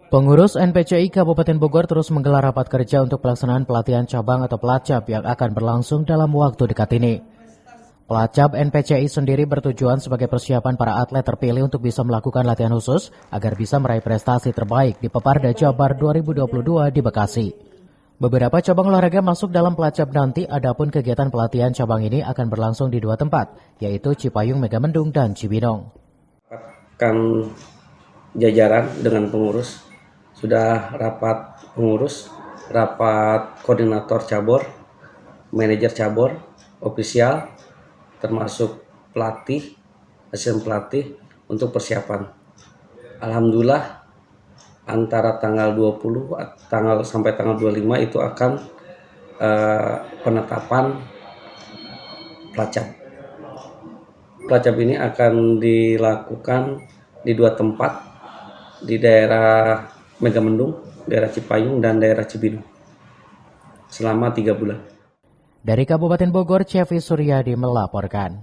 Pengurus NPCI Kabupaten Bogor terus menggelar rapat kerja untuk pelaksanaan pelatihan cabang atau pelacap yang akan berlangsung dalam waktu dekat ini. Pelacap NPCI sendiri bertujuan sebagai persiapan para atlet terpilih untuk bisa melakukan latihan khusus agar bisa meraih prestasi terbaik di Peparda Jabar 2022 di Bekasi. Beberapa cabang olahraga masuk dalam pelacap nanti, adapun kegiatan pelatihan cabang ini akan berlangsung di dua tempat, yaitu Cipayung Megamendung dan Cibinong. Kan jajaran dengan pengurus, sudah rapat pengurus, rapat koordinator cabur, manajer cabur, ofisial, termasuk pelatih, asisten pelatih untuk persiapan. Alhamdulillah antara tanggal 20 sampai tanggal 25 itu akan penetapan pelacap. Pelacap ini akan dilakukan di dua tempat, di daerah Megamendung, daerah Cipayung, dan daerah Cibinong selama 3 bulan. Dari Kabupaten Bogor, Cevi Suryadi melaporkan.